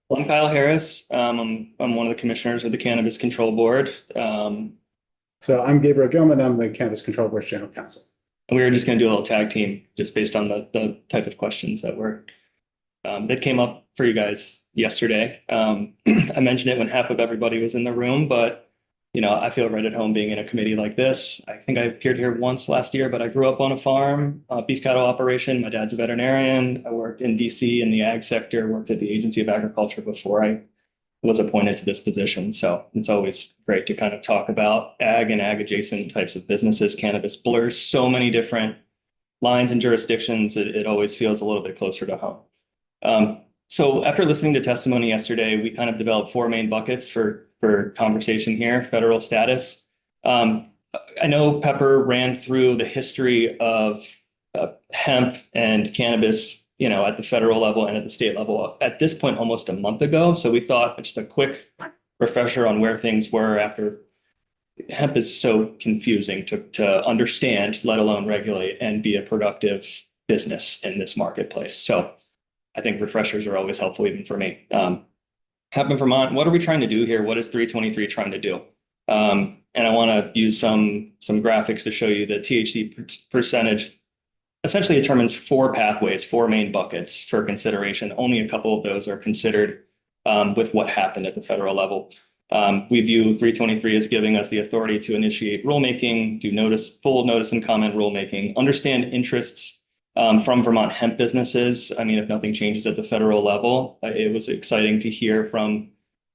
Well, I'm Kyle Harris. I'm one of the commissioners of the Cannabis Control Board. So I'm Gabriel Gilman. I'm the Cannabis Control Board's General Counsel. And we were just going to do a little tag team just based on the type of questions that came up for you guys yesterday. I mentioned it when half of everybody was in the room, but I feel right at home being in a committee like this. I think I appeared here once last year, but I grew up on a farm, beef cattle operation. My dad's a veterinarian. I worked in DC in the ag sector, worked at the Agency of Agriculture before I was appointed to this position. So it's always great to kind of talk about ag and ag adjacent types of businesses. Cannabis blurs so many different lines and jurisdictions. It always feels a little bit closer to home. So after listening to testimony yesterday, we kind of developed four main buckets for conversation here: federal status. I know Pepper ran through the history of hemp and cannabis, at the federal level and at the state level at this point almost a month ago. So we thought just a quick refresher on where things were after. Hemp is so confusing to understand, let alone regulate and be a productive business in this marketplace. So I think refreshers are always helpful, even for me. Hemp in Vermont, what are we trying to do here? What is 323 trying to do? And I want to use some graphics to show you the THC percentage essentially determines four pathways, four main buckets for consideration. Only a couple of those are considered with what happened at the federal level. We view 323 as giving us the authority to initiate rulemaking, do full notice and comment rulemaking, understand interests from Vermont hemp businesses. I mean, if nothing changes at the federal level, it was exciting to hear from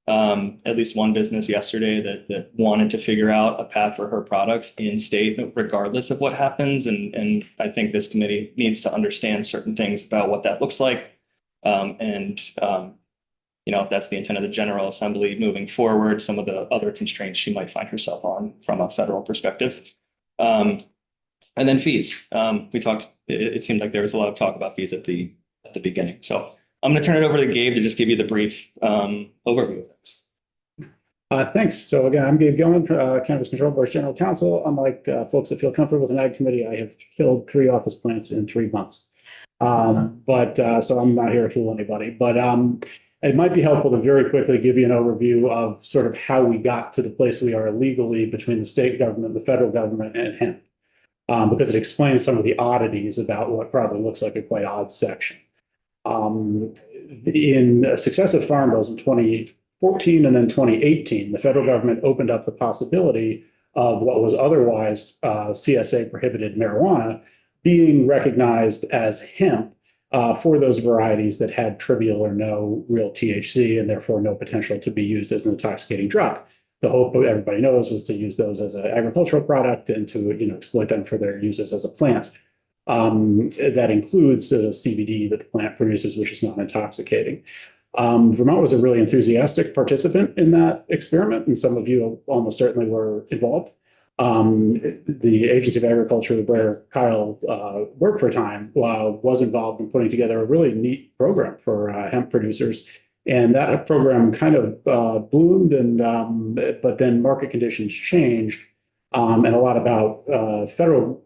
at least one business yesterday that wanted to figure out a path for her products in state, regardless of what happens. And I think this committee needs to understand certain things about what that looks like. If that's the intent of the General Assembly moving forward, some of the other constraints she might find herself on from a federal perspective. And then fees. It seemed like there was a lot of talk about fees at the beginning. So I'm going to turn it over to Gabe to just give you the brief overview of things. Thanks. So again, I'm Gabe Gilman, Cannabis Control Board's General Counsel. Unlike folks that feel comfortable with an ag committee, I have killed 3 office plants in 3 months. So I'm not here to fool anybody. But it might be helpful to very quickly give you an overview of sort of how we got to the place we are legally between the state government, the federal government, and hemp, because it explains some of the oddities about what probably looks like a quite odd section. In successive farm bills in 2014 and then 2018, the federal government opened up the possibility of what was otherwise CSA prohibited marijuana being recognized as hemp for those varieties that had trivial or no real THC and therefore no potential to be used as an intoxicating drug. The hope, everybody knows, was to use those as an agricultural product and to exploit them for their uses as a plant. That includes the CBD that the plant produces, which is non-intoxicating. Vermont was a really enthusiastic participant in that experiment, and some of you almost certainly were involved. The Agency of Agriculture, where Kyle worked for a time, was involved in putting together a really neat program for hemp producers. And that program kind of bloomed, but then market conditions changed, and a lot about federal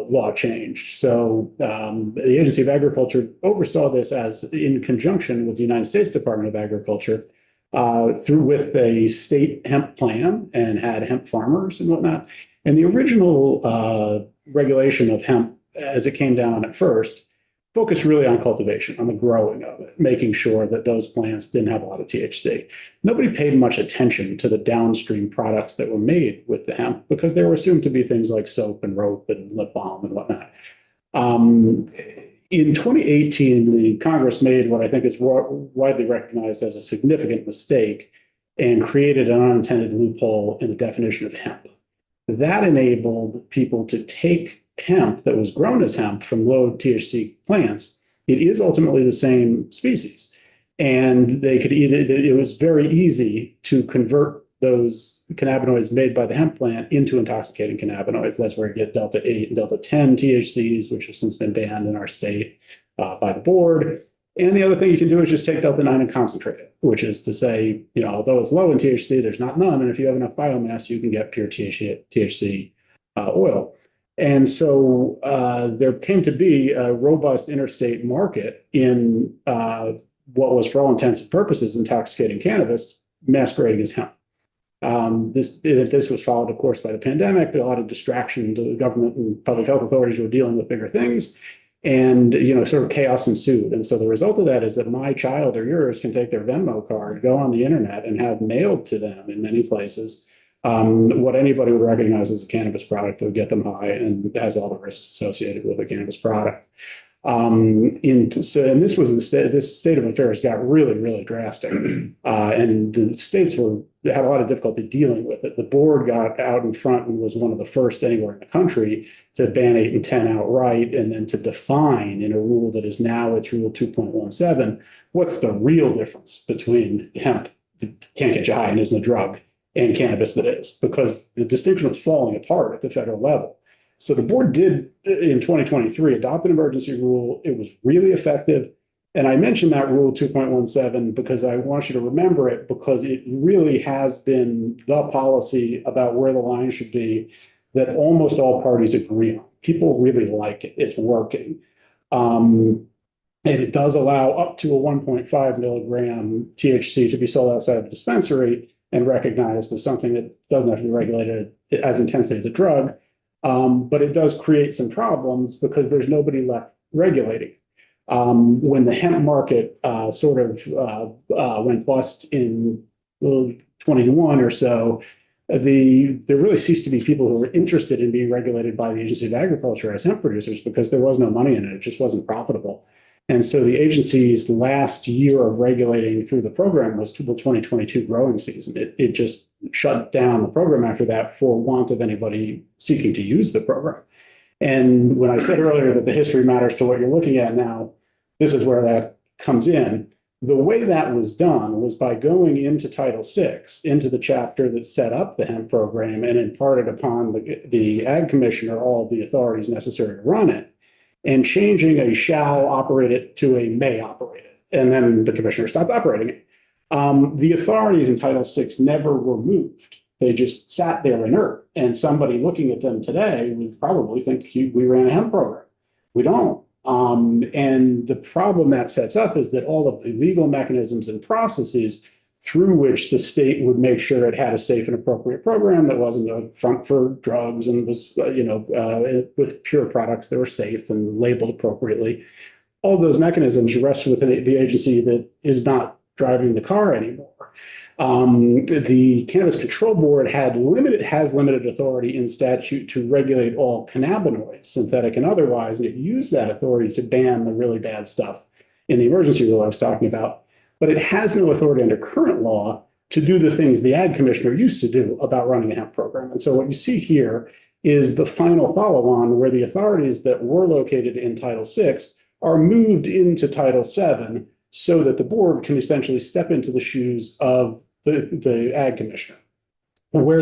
law changed. So the Agency of Agriculture oversaw this as in conjunction with the United States Department of Agriculture with a state hemp plan and had hemp farmers and whatnot. And the original regulation of hemp, as it came down at first, focused really on cultivation, on the growing of it, making sure that those plants didn't have a lot of THC. Nobody paid much attention to the downstream products that were made with the hemp because they were assumed to be things like soap and rope and lip balm and whatnot. In 2018, the Congress made what I think is widely recognized as a significant mistake and created an unintended loophole in the definition of hemp. That enabled people to take hemp that was grown as hemp from low THC plants. It is ultimately the same species. And it was very easy to convert those cannabinoids made by the hemp plant into intoxicating cannabinoids. That's where you get Delta 8 and Delta 10 THCs, which have since been banned in our state by the board. And the other thing you can do is just take Delta 9 and concentrate it, which is to say, although it's low in THC, there's not none. And if you have enough biomass, you can get pure THC oil. And so there came to be a robust interstate market in what was, for all intents and purposes, intoxicating cannabis masquerading as hemp. This was followed, of course, by the pandemic. A lot of distraction. The government and public health authorities were dealing with bigger things, and sort of chaos ensued. And so the result of that is that my child or yours can take their Venmo card, go on the internet, and have mailed to them in many places what anybody would recognize as a cannabis product that would get them high and has all the risks associated with a cannabis product. And this was this state of affairs got really, really drastic, and the states had a lot of difficulty dealing with it. The board got out in front and was one of the first anywhere in the country to ban 8 and 10 outright, and then to define in a rule that is now it's Rule 2.17 what's the real difference between hemp that can't get you high and isn't a drug and cannabis that is, because the distinction was falling apart at the federal level. So the board did, in 2023, adopt an emergency rule. It was really effective. And I mentioned that Rule 2.17 because I want you to remember it, because it really has been the policy about where the line should be that almost all parties agree on. People really like it. It's working. And it does allow up to a 1.5 milligram THC to be sold outside of a dispensary and recognized as something that doesn't have to be regulated as intensely as a drug. But it does create some problems because there's nobody left regulating. When the hemp market went bust in 21 or so, there really ceased to be people who were interested in being regulated by the Agency of Agriculture as hemp producers because there was no money in it. It just wasn't profitable. And so the agency's last year of regulating through the program was to the 2022 growing season. It just shut down the program after that for want of anybody seeking to use the program. And when I said earlier that the history matters to what you're looking at now, this is where that comes in. The way that was done was by going into Title VI, into the chapter that set up the hemp program and imparted upon the Ag Commissioner all the authorities necessary to run it, and changing a shall operate it to a may operate it. And then the commissioner stopped operating it. The authorities in Title VI never were moved. They just sat there inert. And somebody looking at them today would probably think we ran a hemp program. We don't. And the problem that sets up is that all of the legal mechanisms and processes through which the state would make sure it had a safe and appropriate program that wasn't a front for drugs and was, with pure products that were safe and labeled appropriately. All those mechanisms rest within the agency that is not driving the car anymore. The Cannabis Control Board has limited authority in statute to regulate all cannabinoids, synthetic and otherwise, and it used that authority to ban the really bad stuff in the emergency rule I was talking about. But it has no authority under current law to do the things the Ag Commissioner used to do about running a hemp program. And so what you see here is the final follow-on where the authorities that were located in Title VI are moved into Title VII so that the board can essentially step into the shoes of the Ag Commissioner. Where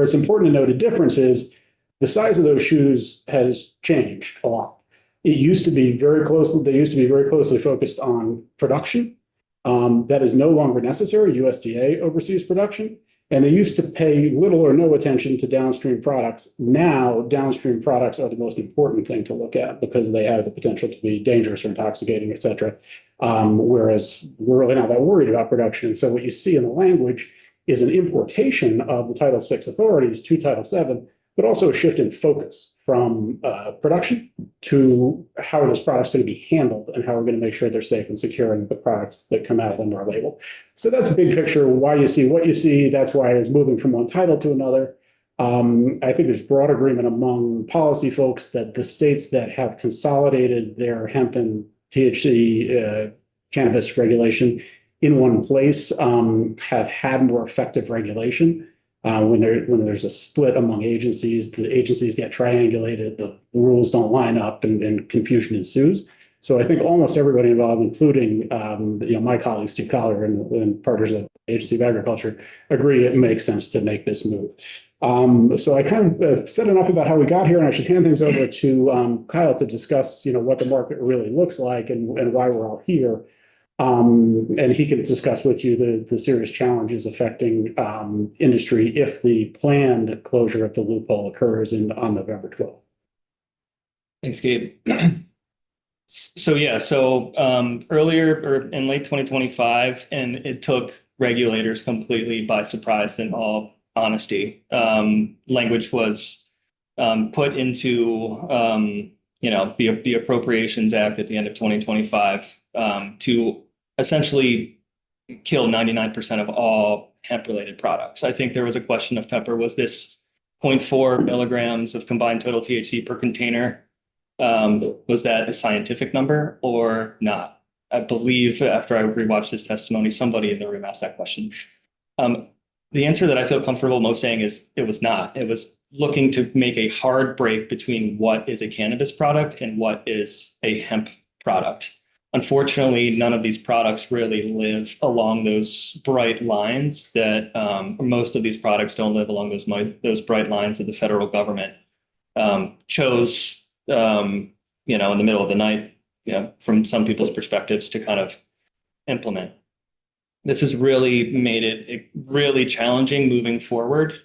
it's important to note a difference is the size of those shoes has changed a lot. They used to be very closely focused on production. That is no longer necessary. USDA oversees production, and they used to pay little or no attention to downstream products. Now, downstream products are the most important thing to look at because they have the potential to be dangerous or intoxicating, et cetera. Whereas we're really not that worried about production. And so what you see in the language is an importation of the Title VI authorities to Title VII, but also a shift in focus from production to how are those products going to be handled and how we're going to make sure they're safe and secure in the products that come out of them are labeled. So that's a big picture, why you see what you see. That's why it's moving from one title to another. I think there's broad agreement among policy folks that the states that have consolidated their hemp and THC cannabis regulation in one place have had more effective regulation. When there's a split among agencies, the agencies get triangulated, the rules don't line up, and confusion ensues. So I think almost everybody involved, including my colleague Steve Collier and partners at the Agency of Agriculture, agree it makes sense to make this move. So I kind of said enough about how we got here, and I should hand things over to Kyle to discuss what the market really looks like and why we're all here. And he can discuss with you the serious challenges affecting industry if the planned closure of the loophole occurs on November 12th. Thanks, Gabe. Earlier or in late 2025, and it took regulators completely by surprise, in all honesty. Language was put into the Appropriations Act at the end of 2025 to essentially kill 99% of all hemp-related products. I think there was a question of pepper. Was this 0.4 milligrams of combined total THC per container? Was that a scientific number or not? I believe after I rewatched this testimony, somebody in the room asked that question. The answer that I feel comfortable most saying is it was not. It was looking to make a hard break between what is a cannabis product and what is a hemp product. Unfortunately, none of these products really live along those bright lines that most of these products don't live along those bright lines that the federal government chose in the middle of the night, from some people's perspectives to kind of implement. This has really made it really challenging moving forward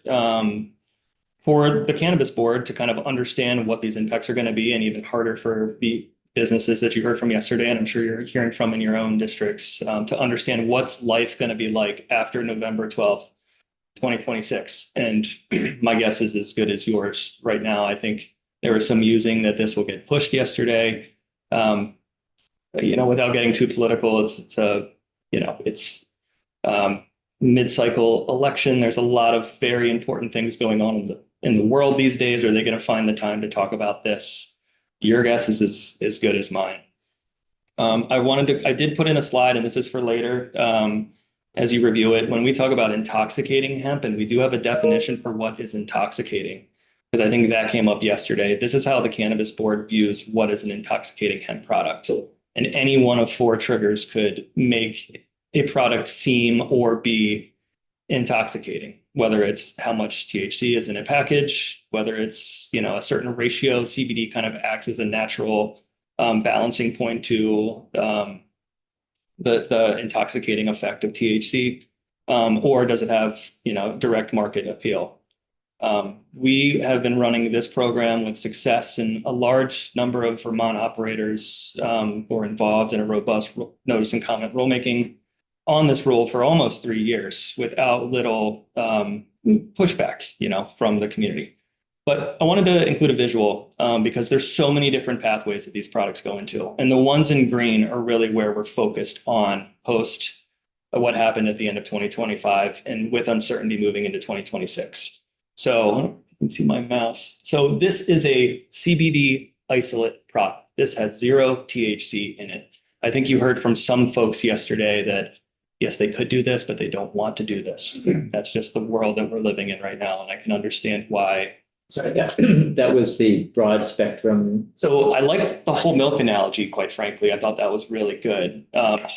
for the Cannabis Board to kind of understand what these impacts are going to be, and even harder for the businesses that you heard from yesterday, and I'm sure you're hearing from in your own districts, to understand what's life going to be like after November 12th, 2026. And my guess is as good as yours right now. I think there was some musing that this will get pushed yesterday. Without getting too political, it's mid-cycle election. There's a lot of very important things going on in the world these days. Are they going to find the time to talk about this? Your guess is as good as mine. I did put in a slide, and this is for later, as you review it. When we talk about intoxicating hemp, and we do have a definition for what is intoxicating, because I think that came up yesterday. This is how the Cannabis Board views what is an intoxicating hemp product. And any one of 4 triggers could make a product seem or be intoxicating, whether it's how much THC is in a package, whether it's a certain ratio. CBD kind of acts as a natural balancing point to the intoxicating effect of THC, or does it have direct market appeal? We have been running this program with success, and a large number of Vermont operators were involved in a robust notice and comment rulemaking on this rule for almost 3 years without little pushback, from the community. But I wanted to include a visual because there's so many different pathways that these products go into. And the ones in green are really where we're focused on post what happened at the end of 2025 and with uncertainty moving into 2026. So you can see my mouse. So this is a CBD isolate product. This has 0 THC in it. I think you heard from some folks yesterday that yes, they could do this, but they don't want to do this. That's just the world that we're living in right now. And I can understand why. Sorry, that was the broad spectrum. So I like the whole milk analogy, quite frankly. I thought that was really good.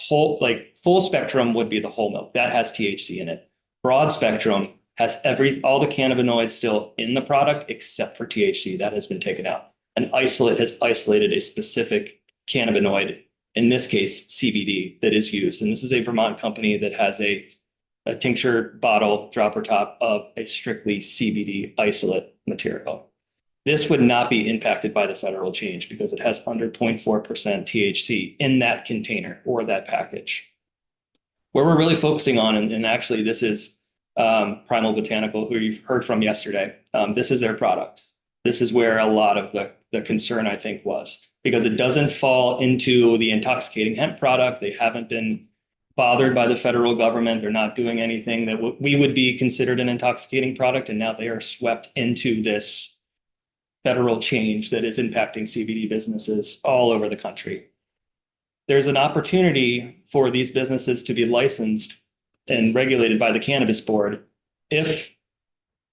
Full spectrum would be the whole milk. That has THC in it. Broad spectrum has all the cannabinoids still in the product except for THC. That has been taken out. An isolate has isolated a specific cannabinoid, in this case, CBD, that is used. And this is a Vermont company that has a tincture bottle dropper top of a strictly CBD isolate material. This would not be impacted by the federal change because it has under 0.4% THC in that container or that package. Where we're really focusing on, and actually this is Primal Botanical, who you've heard from yesterday. This is their product. This is where a lot of the concern, I think, was, because it doesn't fall into the intoxicating hemp product. They haven't been bothered by the federal government. They're not doing anything that we would be considered an intoxicating product. And now they are swept into this federal change that is impacting CBD businesses all over the country. There's an opportunity for these businesses to be licensed and regulated by the Cannabis Board if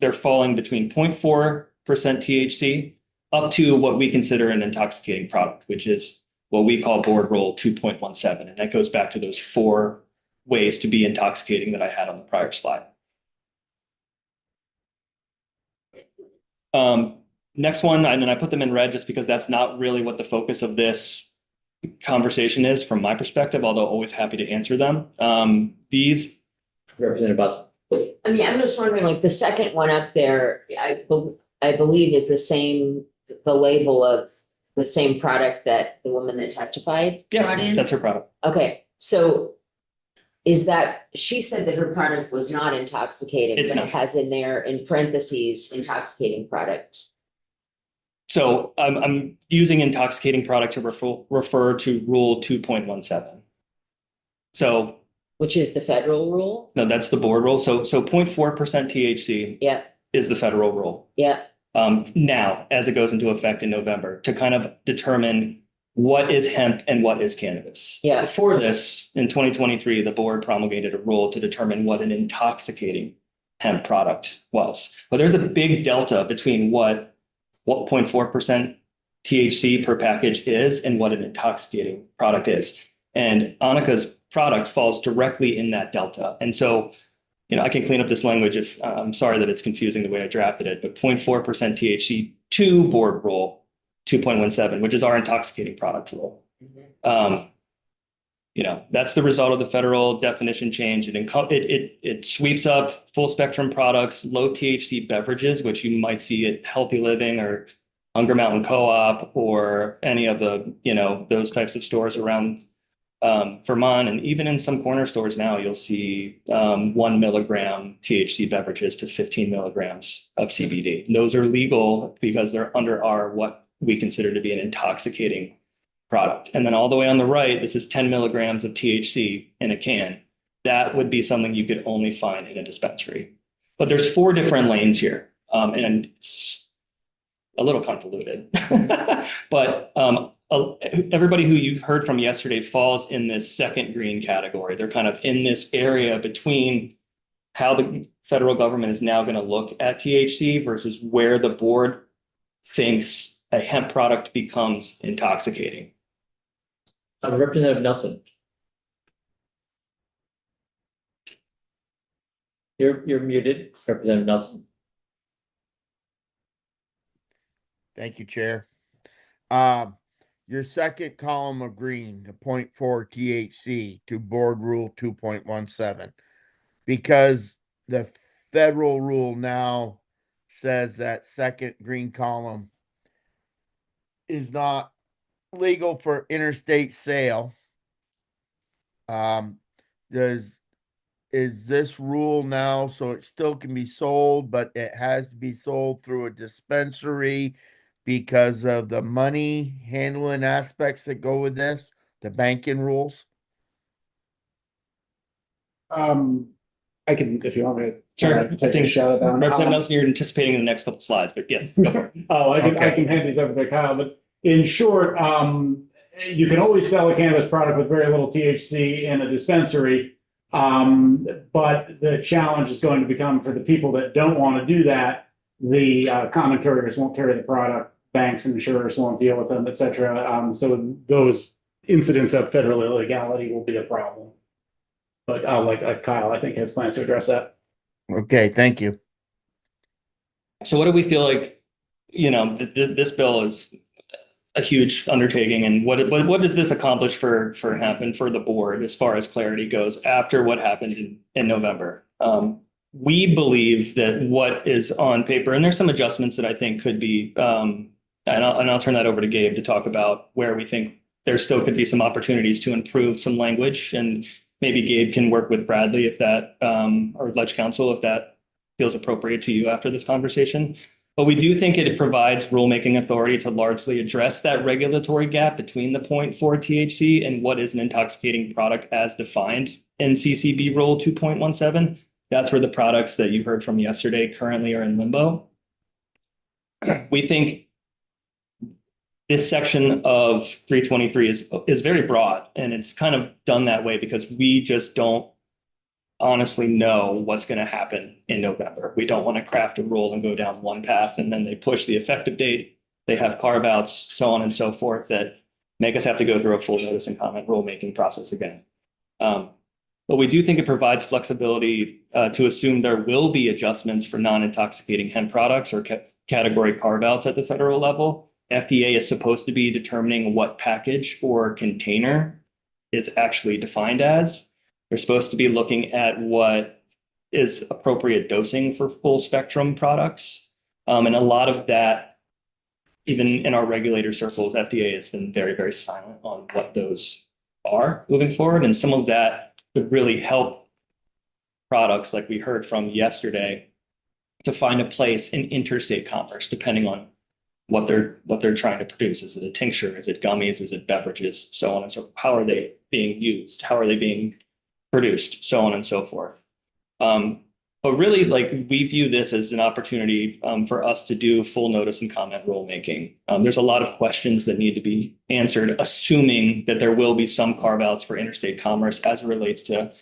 they're falling between 0.4% THC up to what we consider an intoxicating product, which is what we call Board Rule 2.17. And that goes back to those 4 ways to be intoxicating that I had on the prior slide. Next one, and then I put them in red just because that's not really what the focus of this conversation is from my perspective, although always happy to answer them. These Representative Bus. I mean, I'm just wondering, like the second one up there, I believe is the same, the label of the same product that the woman that testified brought Yeah, in? that's her product. Okay, so is that, she said that her product was not intoxicating, It's but it not. has in there in parentheses, intoxicating product. So I'm using intoxicating product to refer to Rule 2.17. So Which is the federal rule? no, that's the board rule. So 0.4% THC Yeah, is the federal rule. yeah, Now, as it goes into effect in November, to kind of determine what is hemp and what is cannabis. Yeah. Before this, in 2023, the board promulgated a rule to determine what an intoxicating hemp product was. But there's a big delta between what 0.4% THC per package is and what an intoxicating product is. And Annika's product falls directly in that delta. And so, I can clean up this language if I'm sorry that it's confusing the way I drafted it, but 0.4% THC to board rule 2.17, which is our intoxicating product rule. That's the result of the federal definition change. It sweeps up full spectrum products, low THC beverages, which you might see at Healthy Living or Hunger Mountain Co-op or any of the, those types of stores around Vermont, and even in some corner stores now, you'll see 1 milligram THC beverages to 15 milligrams of CBD. Those are legal because they're under our what we consider to be an intoxicating product. And then all the way on the right, this is 10 milligrams of THC in a can. That would be something you could only find in a dispensary. But there's 4 different lanes here, and it's a little convoluted. But everybody who you heard from yesterday falls in this second green category. They're kind of in this area between how the federal government is now going to look at THC versus where the board thinks a hemp product becomes intoxicating. Representative Nelson. You're muted, Representative Nelson. Thank you, Chair. Your second column of green, the 0.4 THC to board rule 2.17, because the federal rule now says that second green column is not legal for interstate sale. Is this rule now so it still can be sold, but it has to be sold through a dispensary because of the money handling aspects that go with this, the banking rules? I can, if you want me to. Sure. I Take a think shot at that one. Representative Nelson, you're anticipating the next couple slides, but yeah, go for it. Oh, I Okay. can hand these over to Kyle, but in short, you can always sell a cannabis product with very little THC in a dispensary. But the challenge is going to become for the people that don't want to do that, the common carriers won't carry the product, banks and insurers won't deal with them, et cetera. So those incidents of federal illegality will be a problem. But like Kyle, I think has plans to address that. Okay, thank you. So what do we feel like, this bill is a huge undertaking, and what does this accomplish for hemp and for the board as far as clarity goes after what happened in November? We believe that what is on paper, and there's some adjustments that I think could be, and I'll turn that over to Gabe to talk about where we think there still could be some opportunities to improve some language, and maybe Gabe can work with Bradley if that, or Ledge Council if that feels appropriate to you after this conversation. But we do think it provides rulemaking authority to largely address that regulatory gap between the 0.4 THC and what is an intoxicating product as defined in CCB Rule 2.17. That's where the products that you heard from yesterday currently are in limbo. We think this section of 323 is very broad, and it's kind of done that way because we just don't honestly know what's going to happen in November. We don't want to craft a rule and go down one path and then they push the effective date. They have carve outs, so on and so forth, that make us have to go through a full notice and comment rulemaking process again. But we do think it provides flexibility to assume there will be adjustments for non-intoxicating hemp products or category carve outs at the federal level. FDA is supposed to be determining what package or container is actually defined as. They're supposed to be looking at what is appropriate dosing for full spectrum products. And a lot of that even in our regulator circles, FDA has been very, very silent on what those are moving forward. And some of that would really help products like we heard from yesterday to find a place in interstate commerce, depending on what they're trying to produce. Is it a tincture? Is it gummies? Is it beverages? So on and so forth. How are they being used? How are they being produced? So on and so forth. But really, like, we view this as an opportunity for us to do full notice and comment rulemaking. There's a lot of questions that need to be answered, assuming that there will be some carve outs for interstate commerce as it relates to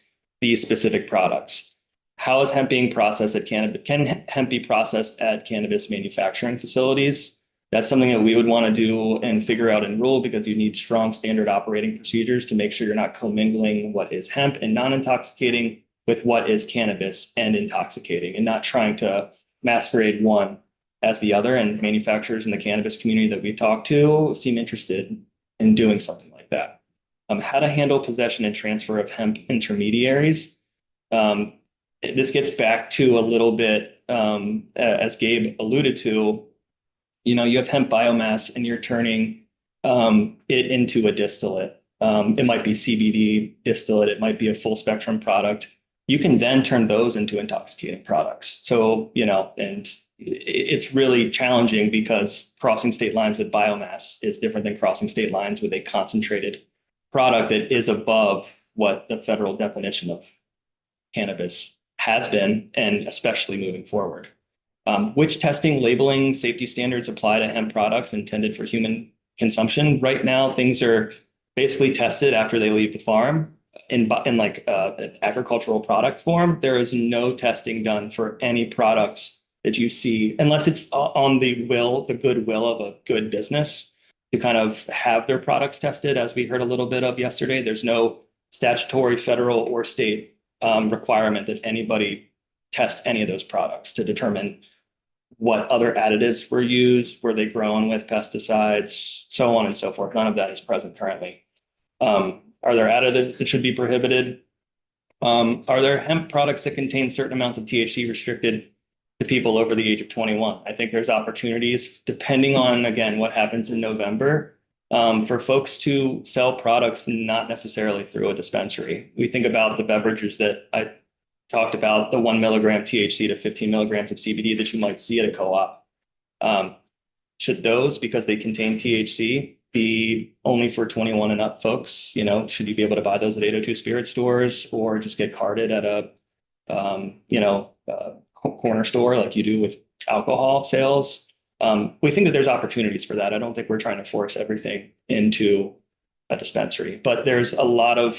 these specific products. How is hemp being processed at cannabis? Can hemp be processed at cannabis manufacturing facilities? That's something that we would want to do and figure out in rule, because you need strong standard operating procedures to make sure you're not commingling what is hemp and non-intoxicating with what is cannabis and intoxicating, and not trying to masquerade one as the other. And manufacturers in the cannabis community that we talk to seem interested in doing something like that. How to handle possession and transfer of hemp intermediaries. This gets back to a little bit, as Gabe alluded to, you have hemp biomass and you're turning it into a distillate. It might be CBD distillate, it might be a full spectrum product. You can then turn those into intoxicating products. So, and it's really challenging because crossing state lines with biomass is different than crossing state lines with a concentrated product that is above what the federal definition of cannabis has been, and especially moving forward. Which testing, labeling, safety standards apply to hemp products intended for human consumption? Right now, things are basically tested after they leave the farm in like an agricultural product form. There is no testing done for any products that you see, unless it's on the goodwill of a good business to kind of have their products tested, as we heard a little bit of yesterday. There's no statutory, federal, or state requirement that anybody test any of those products to determine what other additives were used, were they grown with pesticides, so on and so forth. None of that is present currently. Are there additives that should be prohibited? Are there hemp products that contain certain amounts of THC restricted to people over the age of 21? I think there's opportunities, depending on, again, what happens in November, for folks to sell products not necessarily through a dispensary. We think about the beverages that I talked about, the 1 milligram THC to 15 milligrams of CBD that you might see at a co-op. Should those, because they contain THC, be only for 21 and up folks? Should you be able to buy those at 802 Spirit stores, or just get carded at a corner store like you do with alcohol sales? We think that there's opportunities for that. I don't think we're trying to force everything into a dispensary, but there's a lot of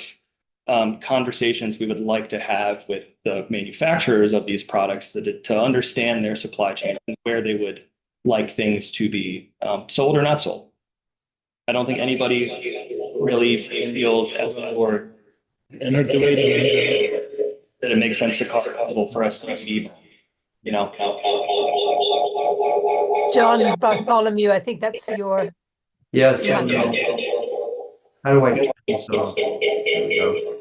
conversations we would like to have with the manufacturers of these products to understand their supply chain and where they would like things to be sold or not sold. I don't think anybody really feels as a board that it makes sense to call it for us to receive, John Bartholomew, I think that's your. Yes. Yeah. How do I turn this off? There we go.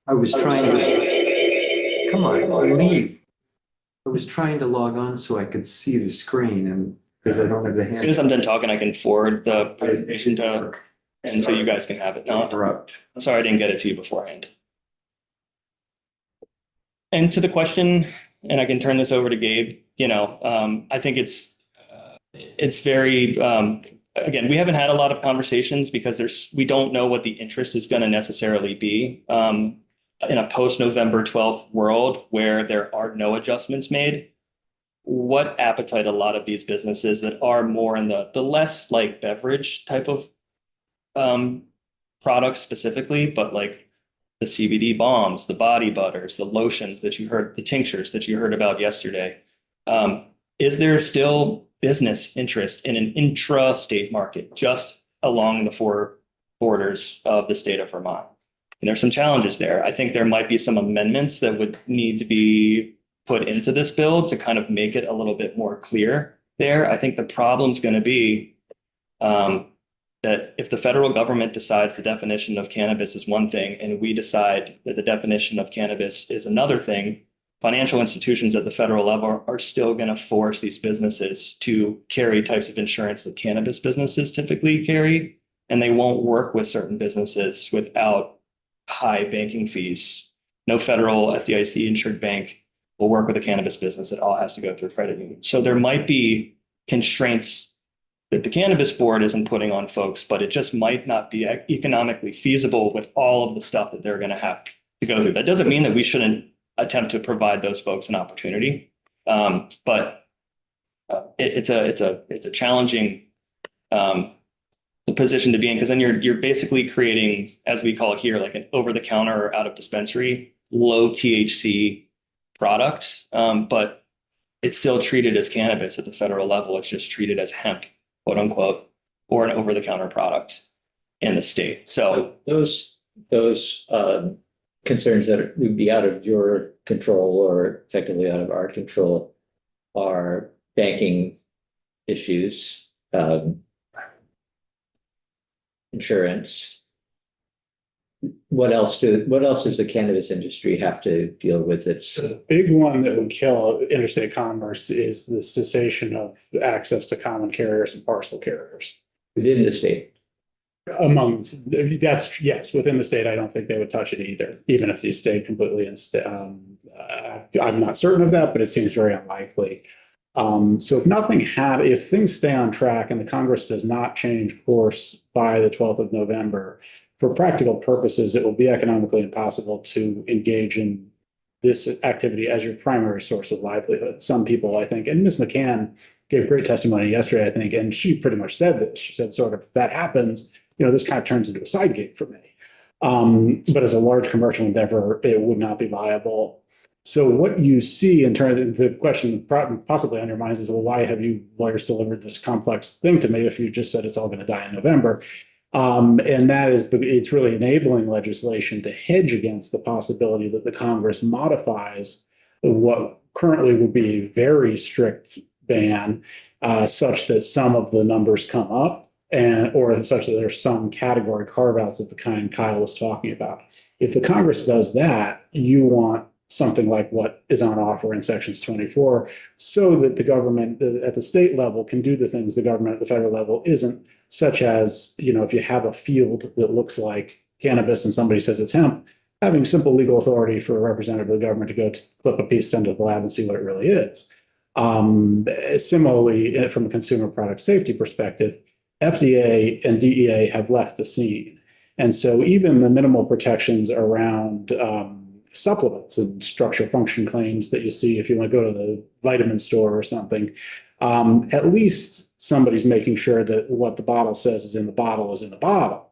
I was trying to, come on, leave. I was trying to log on so I could see the screen, and because I don't have the As soon as I'm hand. done talking, I can forward the presentation and so you guys can have it. No, Interrupt. I'm sorry I didn't get it to you beforehand. And to the question, and I can turn this over to Gabe, I think it's very, again, we haven't had a lot of conversations because we don't know what the interest is going to necessarily be. In a post-November 12th world where there are no adjustments made, what appetite a lot of these businesses that are more in the less like beverage type of products specifically, but like the CBD bombs, the body butters, the lotions that you heard, the tinctures that you heard about yesterday. Is there still business interest in an intra-state market just along the four borders of the state of Vermont? And there's some challenges there. I think there might be some amendments that would need to be put into this bill to kind of make it a little bit more clear there. I think the problem's going to be that if the federal government decides the definition of cannabis is one thing and we decide that the definition of cannabis is another thing, financial institutions at the federal level are still going to force these businesses to carry types of insurance that cannabis businesses typically carry. And they won't work with certain businesses without high banking fees. No federal FDIC insured bank will work with a cannabis business. It all has to go through credit unions. So there might be constraints that the cannabis board isn't putting on folks, but it just might not be economically feasible with all of the stuff that they're going to have to go through. That doesn't mean that we shouldn't attempt to provide those folks an opportunity. But it's a challenging position to be in, because then you're basically creating, as we call it here, like an over-the-counter or out of dispensary low THC product, but it's still treated as cannabis at the federal level. It's just treated as hemp, quote unquote, or an over-the-counter product in the state. So those concerns that would be out of your control or effectively out of our control are banking issues, insurance. What else does the cannabis industry have to deal with? It's The big one that would kill interstate commerce is the cessation of access to common carriers and parcel carriers. within the state. That's, yes, within the state, I don't think they would touch it either, even if they stayed completely in state. I'm not certain of that, but it seems very unlikely. So if things stay on track and the Congress does not change course by the 12th of November, for practical purposes, it will be economically impossible to engage in this activity as your primary source of livelihood. Some people, I think, and Ms. McCann gave great testimony yesterday, I think, and she pretty much said that. She said sort of, if that happens, this kind of turns into a side gig for me. But as a large commercial endeavor, it would not be viable. So what you see in terms of the question possibly undermines is, well, why have you lawyers delivered this complex thing to me if you just said it's all going to die in November? And that is, it's really enabling legislation to hedge against the possibility that the Congress modifies what currently would be a very strict ban, such that some of the numbers come up, or such that there's some category carve-outs of the kind Kyle was talking about. If the Congress does that, you want something like what is on offer in sections 24, so that the government at the state level can do the things the government at the federal level isn't, such as, if you have a field that looks like cannabis and somebody says it's hemp, having simple legal authority for a representative of the government to go to clip a piece, send it to the lab and see what it really is. Similarly, from a consumer product safety perspective, FDA and DEA have left the scene. And so even the minimal protections around supplements and structure function claims that you see if you want to go to the vitamin store or something, at least somebody's making sure that what the bottle says is in the bottle is in the bottle.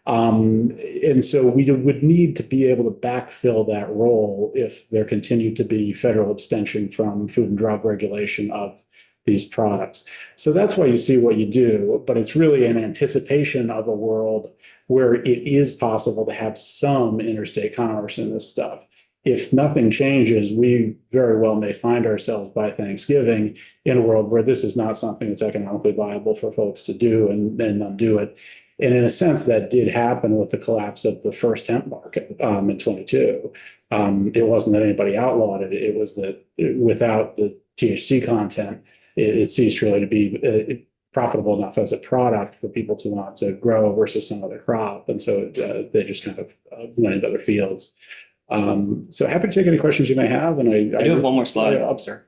And so we would need to be able to backfill that role if there continued to be federal abstention from food and drug regulation of these products. So that's why you see what you do, but it's really an anticipation of a world where it is possible to have some interstate commerce in this stuff. If nothing changes, we very well may find ourselves by Thanksgiving in a world where this is not something that's economically viable for folks to do and undo it. And in a sense, that did happen with the collapse of the first hemp market in 22. It wasn't that anybody outlawed it. It was that without the THC content, it ceased really to be profitable enough as a product for people to want to grow versus some other crop. And so they just kind of went into other fields. So happy to take any questions you may have. And I do have one more slide, Yeah. officer.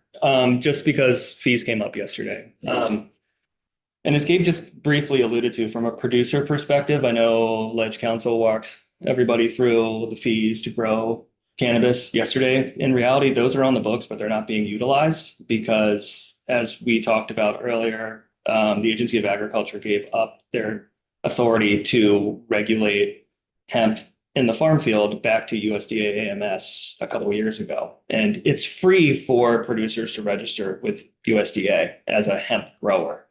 Just because fees came up yesterday. And as Gabe just briefly alluded to, from a producer perspective, I know Ledge Council walked everybody through the fees to grow cannabis yesterday. In reality, those are on the books, but they're not being utilized because, as we talked about earlier, the Agency of Agriculture gave up their authority to regulate hemp in the farm field back to USDA AMS a couple of years ago. And it's free for producers to register with USDA as a hemp grower.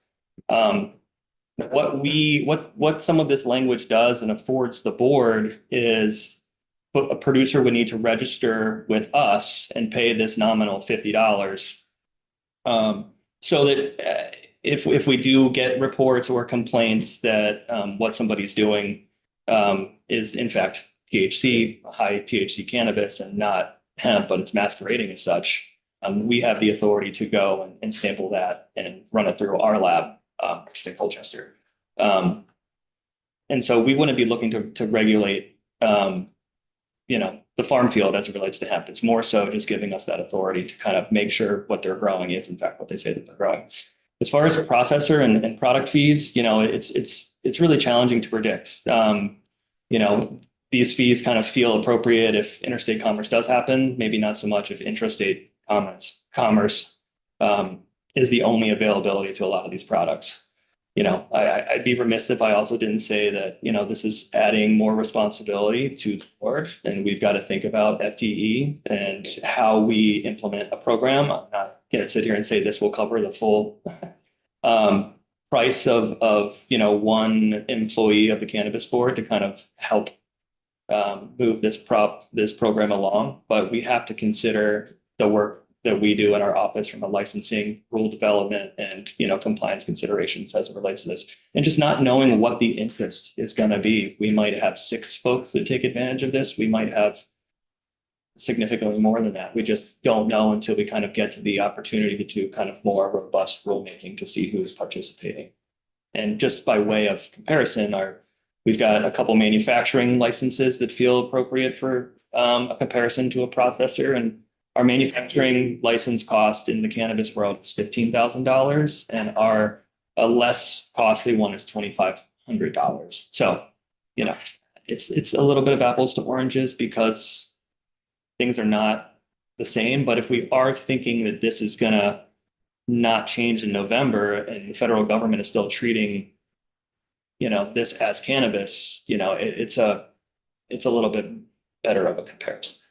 What some of this language does and affords the board is a producer would need to register with us and pay this nominal $50. So that if we do get reports or complaints that what somebody's doing is in fact THC, high THC cannabis, and not hemp, but it's masquerading as such, we have the authority to go and sample that and run it through our lab, which is in Colchester. And so we wouldn't be looking to regulate, the farm field as it relates to hemp. It's more so just giving us that authority to kind of make sure what they're growing is in fact what they say that they're growing. As far as processor and product fees, it's really challenging to predict. These fees kind of feel appropriate if interstate commerce does happen, maybe not so much if intrastate commerce is the only availability to a lot of these products. I'd be remiss if I also didn't say that, this is adding more responsibility to the board, and we've got to think about FTE and how we implement a program. I'm not going to sit here and say this will cover the full price of one employee of the cannabis board to kind of help move this program along, but we have to consider the work that we do in our office from a licensing, rule development, and compliance considerations as it relates to this. And just not knowing what the interest is going to be. We might have 6 folks that take advantage of this. We might have significantly more than that. We just don't know until we kind of get to the opportunity to kind of more robust rulemaking to see who's participating. And just by way of comparison, we've got a couple manufacturing licenses that feel appropriate for a comparison to a processor, and our manufacturing license cost in the cannabis world is $15,000, and our less costly one is $2,500. So, it's a little bit of apples to oranges because things are not the same. But if we are thinking that this is gonna not change in November, and the federal government is still treating, this as cannabis, it's a little bit better of a comparison.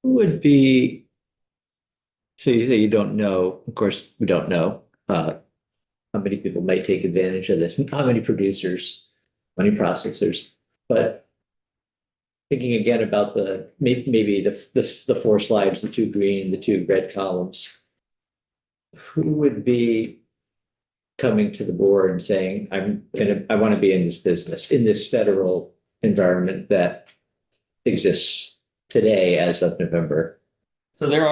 Who would be, so you say you don't know, of course, we don't know how many people might take advantage of this, how many producers, how many processors, but thinking again about maybe the 4 slides, the 2 green, the 2 red columns, who would be coming to the board and saying, I want to be in this business, in this federal environment that exists today as of November? So there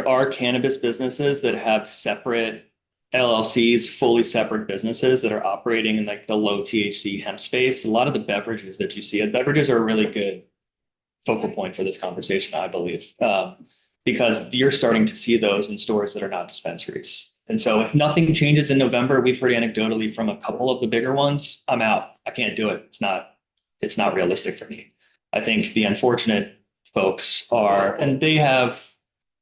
are cannabis businesses that have separate LLCs, fully separate businesses that are operating in like the low THC hemp space. A lot of the beverages that you see, and beverages are a really good focal point for this conversation, I believe, because you're starting to see those in stores that are not dispensaries. And so if nothing changes in November, we've heard anecdotally from a couple of the bigger ones, I'm out. I can't do it. It's not realistic for me. I think the unfortunate folks are, and they have,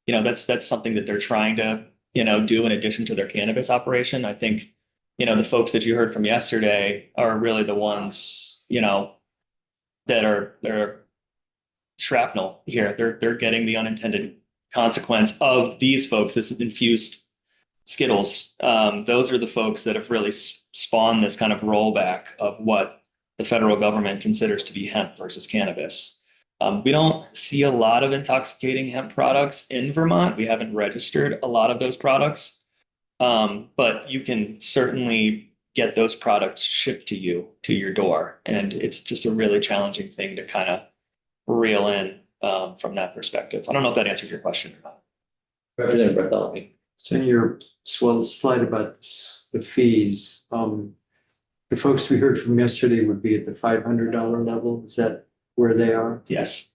that's something that they're trying to, do in addition to their cannabis operation. I think, the folks that you heard from yesterday are really the ones, they're shrapnel here. They're getting the unintended consequence of these folks, this infused Skittles. Those are the folks that have really spawned this kind of rollback of what the federal government considers to be hemp versus cannabis. We don't see a lot of intoxicating hemp products in Vermont. We haven't registered a lot of those products, but you can certainly get those products shipped to you, to your door. And it's just a really challenging thing to kind of reel in from that perspective. I don't know if that answered your question or not. Representative Bartholomew. So in your slide about the fees, the folks we heard from yesterday would be at the $500 level. Is that where they are? Yes.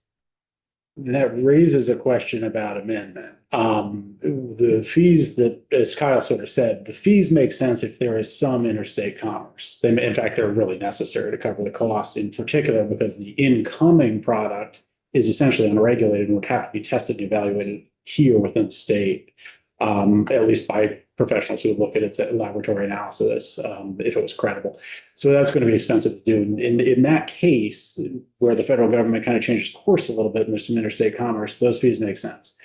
That raises a question about amendment. The fees that, as Kyle sort of said, the fees make sense if there is some interstate commerce. In fact, they're really necessary to cover the costs, in particular because the incoming product is essentially unregulated and would have to be tested and evaluated here within the state, at least by professionals who would look at its laboratory analysis, if it was credible. So that's going to be expensive to do. In that case, where the federal government kind of changes course a little bit and there's some interstate commerce, those fees make sense.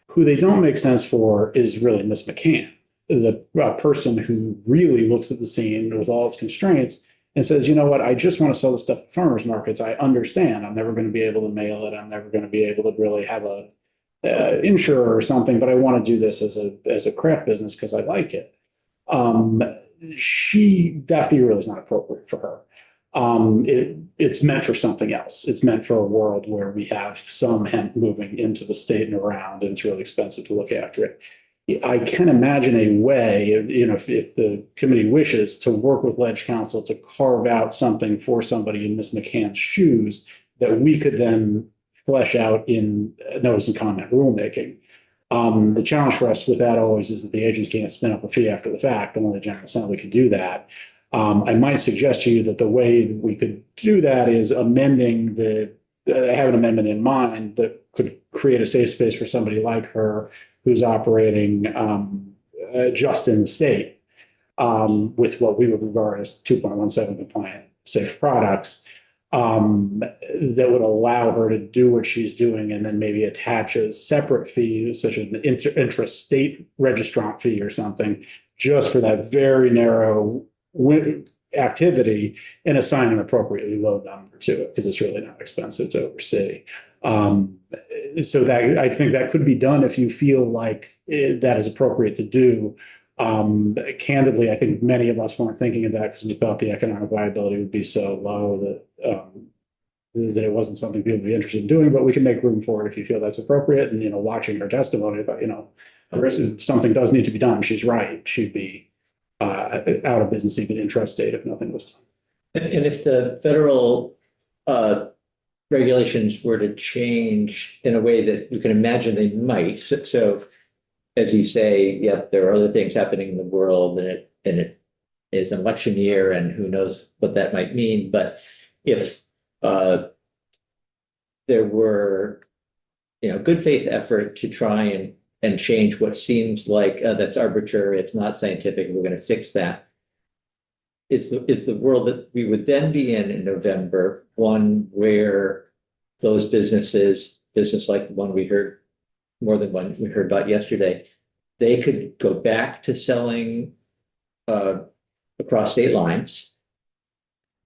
Who they don't make sense for is really Ms. McCann, the person who really looks at the scene with all its constraints and says, you know what, I just want to sell the stuff at farmers markets. I understand I'm never going to be able to mail it. I'm never going to be able to really have a insurer or something, but I want to do this as a craft business because I like it. That fee really is not appropriate for her. It's meant for something else. It's meant for a world where we have some hemp moving into the state and around, and it's really expensive to look after it. I can imagine a way, if the committee wishes, to work with Ledge Council to carve out something for somebody in Ms. McCann's shoes that we could then flesh out in notice and comment rulemaking. The challenge for us with that always is that the agents can't spin up a fee after the fact. Only the General Assembly can do that. I might suggest to you that the way we could do that is amending I have an amendment in mind that could create a safe space for somebody like her who's operating just in the state with what we would regard as 2.17 compliant safe products that would allow her to do what she's doing and then maybe attach a separate fee, such as an intrastate registrant fee or something, just for that very narrow activity, and assign an appropriately low number to it because it's really not expensive to oversee. So that I think that could be done if you feel like that is appropriate to do. Candidly, I think many of us weren't thinking of that because we thought the economic viability would be so low that it wasn't something people would be interested in doing, but we can make room for it if you feel that's appropriate. And, watching her testimony about, if something does need to be done, she's right. She'd be out of business even intrastate if nothing was done. And if the federal regulations were to change in a way that you can imagine they might, so as you say, yeah, there are other things happening in the world, and it is an election year, and who knows what that might mean. But if there were, good faith effort to try and change what seems like that's arbitrary, it's not scientific, we're going to fix that. Is the world that we would then be in November one where those business like the one we heard, more than one we heard about yesterday, they could go back to selling across state lines?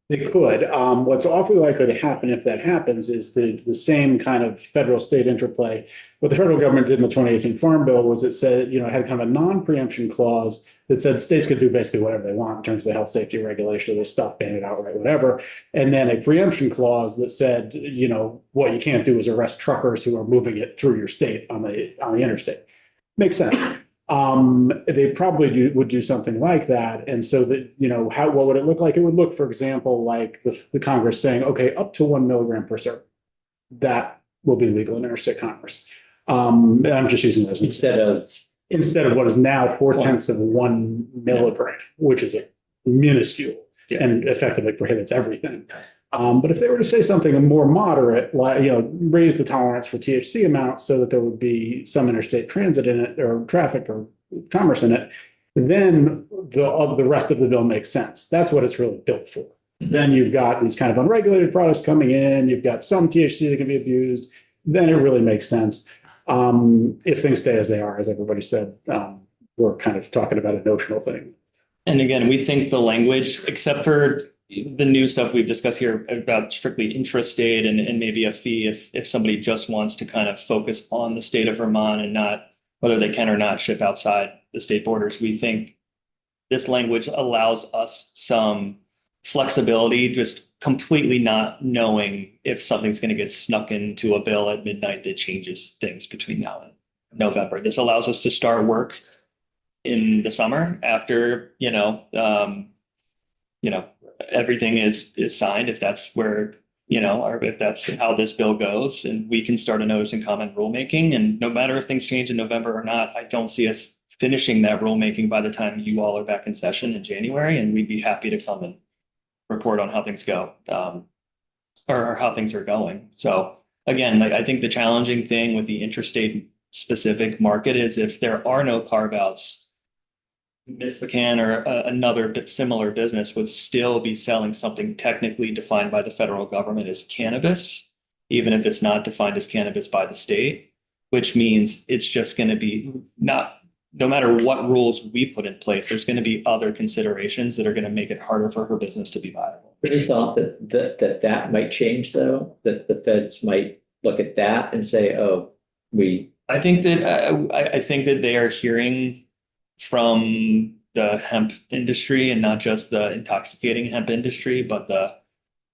They could. What's awfully likely to happen if that happens is the same kind of federal state interplay. What the federal government did in the 2018 Farm Bill was it said, it had kind of a non-preemption clause that said states could do basically whatever they want in terms of the health safety regulation, this stuff, ban it outright, whatever. And then a preemption clause that said, what you can't do is arrest truckers who are moving it through your state on the interstate. Makes sense. They probably would do something like that. And so that, what would it look like? It would look, for example, like the Congress saying, okay, up to 1 milligram per serve, that will be legal in interstate commerce. And I'm just using this Instead of what is now 4/10 of 1 milligram, which is a minuscule and effectively prohibits everything. But if they were to say something more moderate, like, raise the tolerance for THC amounts so that there would be some interstate transit in it or traffic or commerce in it, then the rest of the bill makes sense. That's what it's really built for. Then you've got these kind of unregulated products coming in. You've got some THC that can be abused. Then it really makes sense. If things stay as they are, as everybody said, we're kind of talking about a notional thing. And again, we think the language, except for the new stuff we've discussed here about strictly intrastate and maybe a fee if somebody just wants to kind of focus on the state of Vermont and not whether they can or not ship outside the state borders, we think this language allows us some flexibility, just completely not knowing if something's going to get snuck into a bill at midnight that changes things between now and November. This allows us to start work in the summer after, everything is signed, if that's where, or if that's how this bill goes, and we can start a notice and comment rulemaking. And no matter if things change in November or not, I don't see us finishing that rulemaking by the time you all are back in session in January, and we'd be happy to come and report on how things go, or how things are going. So again, I think the challenging thing with the interstate specific market is if there are no carve outs, Ms. McCann or another similar business would still be selling something technically defined by the federal government as cannabis, even if it's not defined as cannabis by the state, which means it's just going to be no matter what rules we put in place, there's going to be other considerations that are going to make it harder for her business to be viable. Any thought that might change, though, that the feds might look at that and say, I think that they are hearing from the hemp industry, and not just the intoxicating hemp industry, but the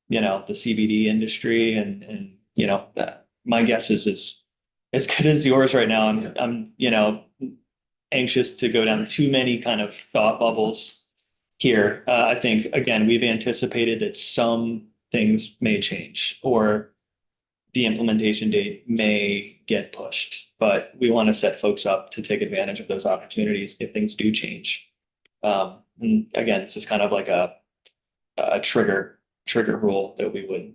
you know, the CBD industry and, you know, that my guess is as good as yours right now. I'm, you know, anxious to go down too many kind of thought bubbles here. I think, again, we've anticipated that some things may change or the implementation date may get pushed, but we want to set folks up to take advantage of those opportunities if things do change. And again, this is kind of like a trigger rule that we would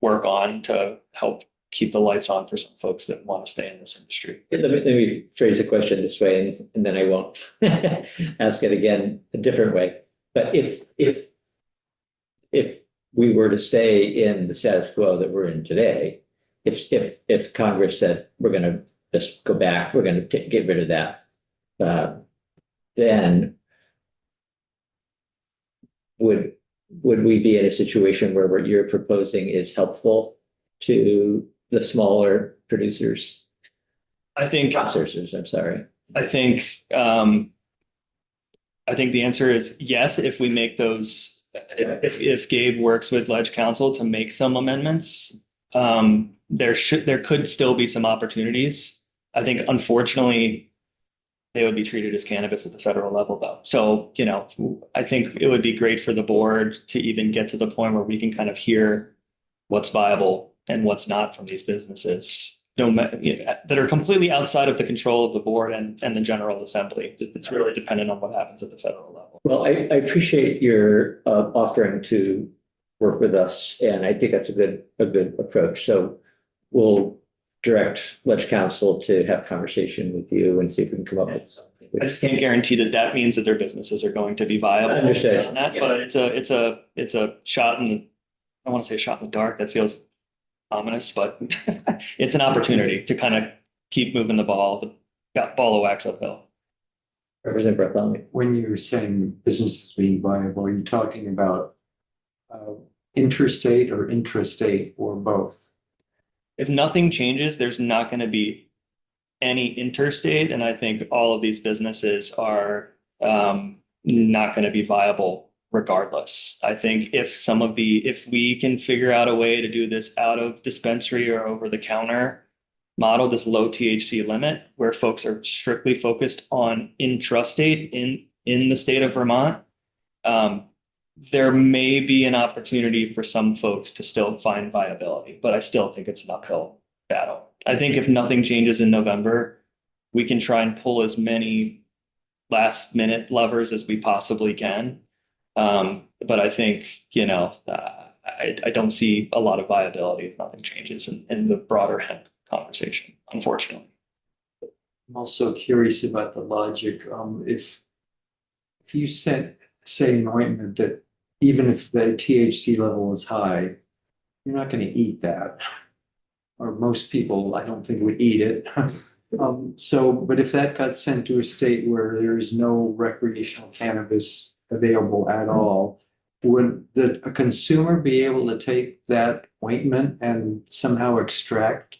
work on to help keep the lights on for some folks that want to stay in this industry. Let me phrase the question this way, and then I won't ask it again a different way. But if we were to stay in the status quo that we're in today, if Congress said we're going to just go back, we're going to get rid of that, then would we be in a situation where what you're proposing is helpful to the smaller producers, I think processors? I'm sorry. I think the answer is yes, if we make those, if Gabe works with Ledge Council to make some amendments, there could still be some opportunities. I think unfortunately, they would be treated as cannabis at the federal level though. So, you know, I think it would be great for the board to even get to the point where we can kind of hear what's viable and what's not from these businesses. That are completely outside of the control of the board and the General Assembly. It's really dependent on what happens at the federal level. Well, I appreciate your offering to work with us, and I think that's a good approach. So we'll direct Ledge Council to have conversation with you and see if we can come up with something. I just can't guarantee that means that their businesses are going to be viable. I understand. On that, but it's a shot in I want to say a shot in the dark. That feels ominous, but it's an opportunity to kind of keep moving the ball of wax uphill. Representative Bartholomew. When you're saying businesses being viable, are you talking about interstate or intrastate or both? If nothing changes, there's not going to be any interstate, and I think all of these businesses are not going to be viable regardless. I think if we can figure out a way to do this out of dispensary or over the counter model, this low THC limit, where folks are strictly focused on intrastate in the state of Vermont, there may be an opportunity for some folks to still find viability, but I still think it's an uphill battle. I think if nothing changes in November, we can try and pull as many last minute levers as we possibly can. But I think, you know, I don't see a lot of viability if nothing changes in the broader hemp conversation, unfortunately. I'm also curious about the logic. If you say an ointment that even if the THC level is high, you're not going to eat that. Or most people, I don't think would eat it. But if that got sent to a state where there is no recreational cannabis available at all, would a consumer be able to take that ointment and somehow extract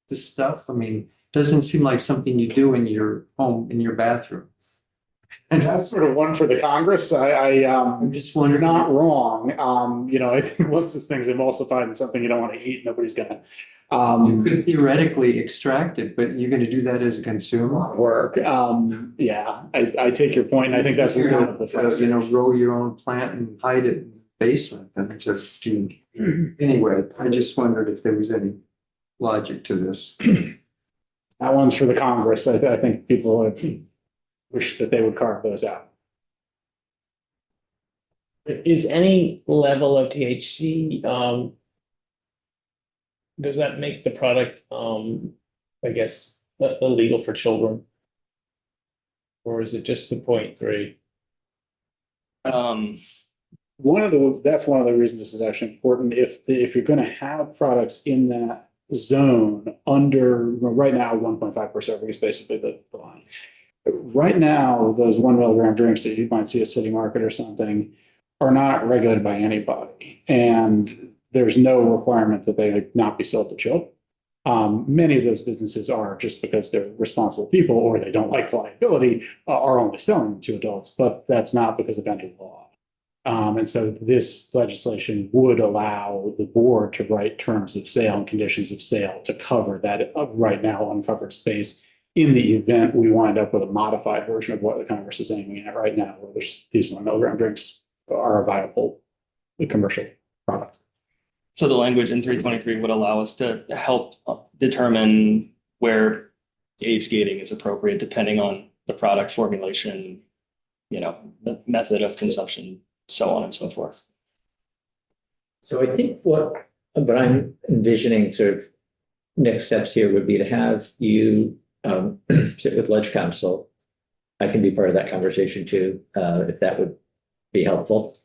the stuff? I mean, it doesn't seem like something you do in your home, in your bathroom. And that's sort of one for the Congress. I'm just You're wondering. not wrong. You know, I think once this thing's emulsified and something you don't want to eat, nobody's gonna You could theoretically extract it, but you're going to do that as a consumer? work. Yeah, I take your point, and I think that's You're one not, of the you know, frustrations. grow your own plant and hide it in the basement and just do. Anyway, I just wondered if there was any logic to this. That one's for the Congress. I think people would wish that they would carve those out. Is any level of THC, does that make the product, I guess, illegal for children? Or is it just the 0.3? That's one of the reasons this is actually important. If you're gonna have products in that zone under, well, right now, 1.5 per serving is basically the line. Right now, those 1 milligram drinks that you might see at City Market or something are not regulated by anybody. And there's no requirement that they not be sold to children. Many of those businesses are, just because they're responsible people or they don't like liability, are only selling to adults, but that's not because of any law. And so this legislation would allow the board to write terms of sale and conditions of sale to cover that right now uncovered space in the event we wind up with a modified version of what the Congress is aiming at right now, where these 1 milligram drinks are a viable commercial product. So the language in 323 would allow us to help determine where age gating is appropriate depending on the product formulation, the method of consumption, so on and so forth. So I think what I'm envisioning sort of next steps here would be to have you sit with Ledge Council. I can be part of that conversation too, if that would be helpful.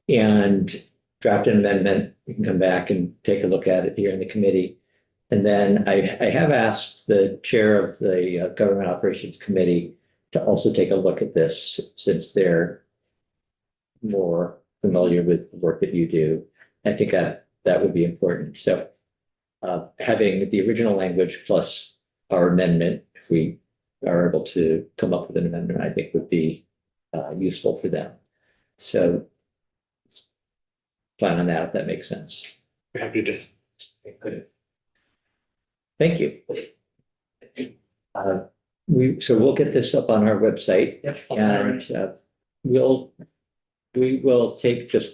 And draft an amendment. We can come back and take a look at it here in the committee. And then I have asked the chair of the Government Operations Committee to also take a look at this, since they're more familiar with the work that you do. I think that would be important. So having the original language plus our amendment, if we are able to come up with an amendment, I think would be useful for them. So plan on that, if that makes sense. Happy to. Okay, good. Thank you. So we'll get this up on our website. Yep. And we will take just